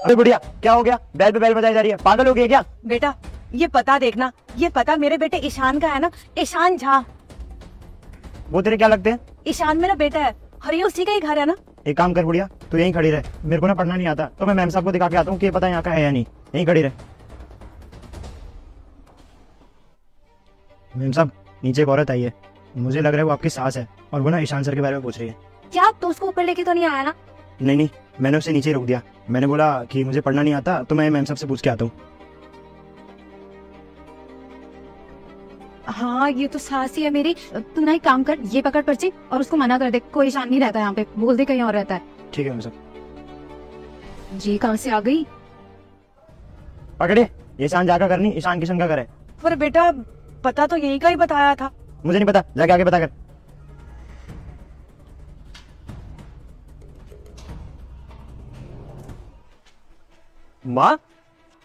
अरे बुढ़िया क्या हो गया? बैल पे बैल बजाई जा रही है, पागल हो गई क्या? बेटा ये पता देखना, ये पता मेरे बेटे ईशान का है ना, ईशान झा। वो तेरे क्या लगते हैं? ईशान मेरा बेटा है और ये उसी का ही घर है ना। एक काम कर बुढ़िया, तू यहीं खड़ी रहे, मेरे को ना पढ़ना नहीं आता, तो मैं मैम साहब को दिखा के आता हूँ कि पता यहाँ का है या नहीं। यहीं खड़ी रहे। मैम साहब नीचे एक औरत आई है, मुझे लग रहा है वो आपकी सास है, और वो ना ईशान सर के बारे में पूछ रही है। क्या तो उसको ऊपर लेके तो नहीं आया ना? नहीं नहीं, मैंने उसे नीचे रोक दिया। मैंने बोला कि मुझे पढ़ना नहीं आता, तो मैं मैम साहब से पूछ के आता हूँ। हाँ ये तो सास ही है मेरी। तू ना एक काम कर, ये पकड़ पर्ची और उसको मना कर दे, कोई ईशान नहीं रहता यहाँ पे, बोल दे कहीं और रहता है। ठीक है मैम साहब। जी कहाँ से आ गई? पकड़े, ईशान जा का करनी, ईशान किशन का करे। पर बेटा पता तो यही का ही बताया था। मुझे नहीं पता, जाके आगे पता कर। माँ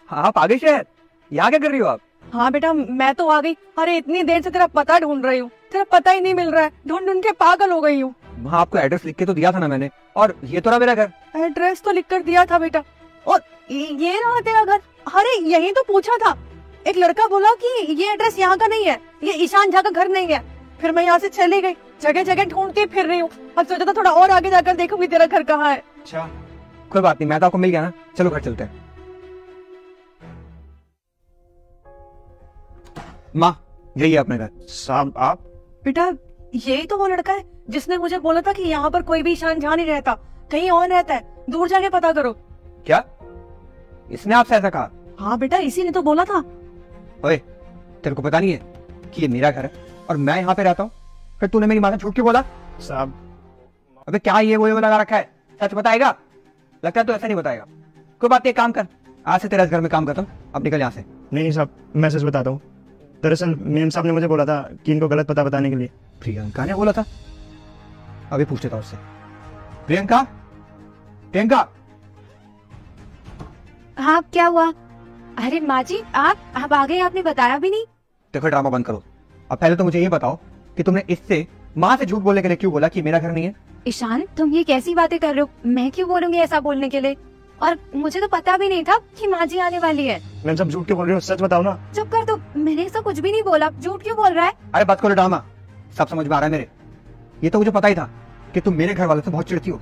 आप आगे शहर, यहाँ क्या कर रही हो आप? हाँ बेटा मैं तो आ गई। अरे इतनी देर से तेरा पता ढूंढ रही हूँ, तेरा पता ही नहीं मिल रहा है, ढूंढ ढूंढ के पागल हो गई हूँ। माँ आपको एड्रेस लिख के तो दिया था ना मैंने, और ये तो रहा मेरा घर। एड्रेस तो लिख कर दिया था बेटा, और ये रहा तेरा घर। अरे यही तो पूछा था, एक लड़का बोला कि ये एड्रेस यहाँ का नहीं है, ये ईशान झा का घर नहीं है। फिर मैं यहाँ से चली गई, जगह जगह ढूंढती फिर रही हूँ, अब सोचा था थोड़ा और आगे जाकर देखूंगी तेरा घर कहाँ है। अच्छा कोई बात नहीं, मैं तो आपको मिल गया ना, चलो घर चलते हैं। माँ यही है अपने घर। साहब आप? बेटा यही तो वो लड़का है जिसने मुझे बोला था कि यहाँ पर कोई भी ईशान झा नहीं रहता, कहीं और रहता है, दूर जाके पता करो। क्या इसने आपसे ऐसा कहा? हाँ बेटा इसी ने तो बोला था। ओए तेरे को पता नहीं है कि ये मेरा घर है और मैं यहाँ पे रहता हूँ, फिर तूने मेरी माँ से झूठ क्यों बोला? साहब अबे क्या ये वो लगा रखा है, सच बताएगा? लगता है तो ऐसा नहीं बताएगा। कोई बात नहीं, काम कर, आज से तेरा इस घर में काम करता हूँ, अब निकल यहाँ से। नहीं साहब, मैं सच बताता हूँ। दरअसल मैम साहब ने मुझे बोला था कि इनको गलत पता बताने के लिए। प्रियंका ने बोला था? अभी पूछते था उससे। प्रियंका, प्रियंका। हाँ क्या हुआ? अरे माँ जी आप आ गए, आपने बताया भी नहीं। देखो ड्रामा बंद करो, अब पहले तो मुझे ये बताओ कि तुमने इससे माँ से झूठ बोलने के लिए क्यों बोला कि मेरा घर नहीं है? ईशान तुम ये कैसी बातें कर रहे हो, मैं क्यों बोलूंगी ऐसा बोलने के लिए, और मुझे तो पता भी नहीं था कि माँ जी आने वाली है। मैम साहब झूठ क्यों बोल रही हो, सच बताओ ना। चुप कर तू, मैंने ऐसा कुछ भी नहीं बोला, झूठ क्यों बोल रहा है? अरे बात करो ड्रामा, सब समझ में आ रहा है मेरे। ये तो मुझे पता ही था कि तुम मेरे घर वालों से बहुत चिढ़ती हो,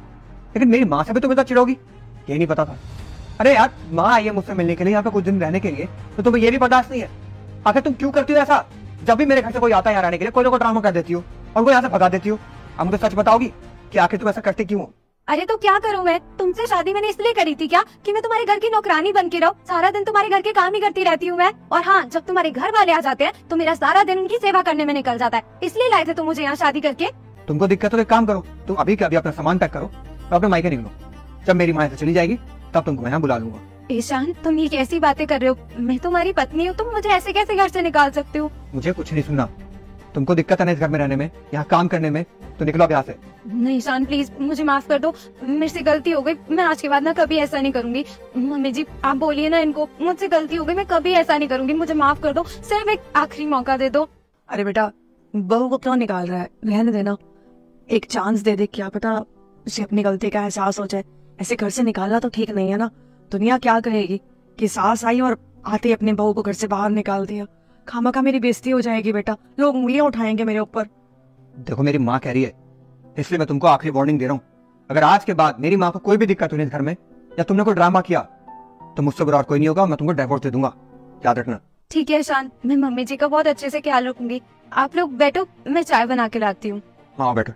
लेकिन मेरी माँ से भी तुम इतना चिढ़ोगी ये नहीं पता था। अरे यार माँ आई है मुझसे मिलने के लिए, यहाँ पे कुछ दिन रहने के लिए, तो तुम्हें ये भी बर्दाश्त नहीं है? आखिर तुम क्यों करती हो ऐसा? जब भी मेरे घर से कोई आता है यहाँ रहने के लिए, कोई ना कोई ड्रामा कर देती हो और कोई यहाँ से भगा देती हो। अब मुझे सच बताओगी कि आखिर तुम ऐसा करती क्यों हो? अरे तो क्या करूँ मैं, तुमसे शादी मैंने इसलिए करी थी क्या कि मैं तुम्हारे घर की नौकरानी बन के रहूं, सारा दिन तुम्हारे घर के काम ही करती रहती हूँ मैं। और हाँ जब तुम्हारे घर वाले आ जाते हैं तो मेरा सारा दिन उनकी सेवा करने में निकल जाता है, इसलिए लाए थे तुम मुझे यहाँ शादी करके। तुमको दिक्कत हो तो एक काम करो, तुम अभी के अभी अपना सामान पैक करो और अपने मायके निकलो। जब मेरी माँ से चली जाएगी तब तुमको मैं यहाँ बुला लूंगा। ईशान तुम ये कैसी बातें कर रहे हो, मैं तुम्हारी पत्नी हूँ, तुम मुझे ऐसे कैसे घर से निकाल सकते हो? मुझे कुछ नहीं सुनना, तुमको दिक्कत है ना इस घर में रहने में, यहाँ काम करने में, तो निकलो अब यहाँ से। नहीं ईशान प्लीज मुझे माफ कर दो, मेरे से गलती हो गई, मैं आज के बाद ना कभी ऐसा नहीं करूंगी। मम्मी जी आप बोलिए ना इनको, मुझसे गलती हो गई, मैं कभी ऐसा नहीं करूंगी, मुझे माफ कर दो, सिर्फ एक आखिरी मौका दे दो। अरे बेटा बहू को क्यों निकाल रहा है, रहने देना, एक चांस दे दे, क्या पता उसे अपनी गलती का एहसास हो जाए। ऐसे घर से निकालना तो ठीक नहीं है ना, दुनिया क्या कहेगी कि सास आई और आते ही अपने बहू को घर से बाहर निकाल दिया। खामखा मेरी बेइज्जती हो जाएगी बेटा, लोग उंगलियां उठाएंगे मेरे ऊपर। देखो मेरी माँ कह रही है इसलिए मैं तुमको आखिरी वार्निंग दे रहा हूँ, अगर आज के बाद मेरी माँ को कोई भी दिक्कत हुई इस घर में या तुमने कोई ड्रामा किया तो मुझसे बुरा और कोई नहीं होगा, मैं तुमको डिवोर्स दे दूंगा, याद रखना। ठीक है ईशान, मैं मम्मी जी का बहुत अच्छे से ख्याल रखूंगी। आप लोग बैठो, मैं चाय बना के लाती हूँ। हाँ बैठो।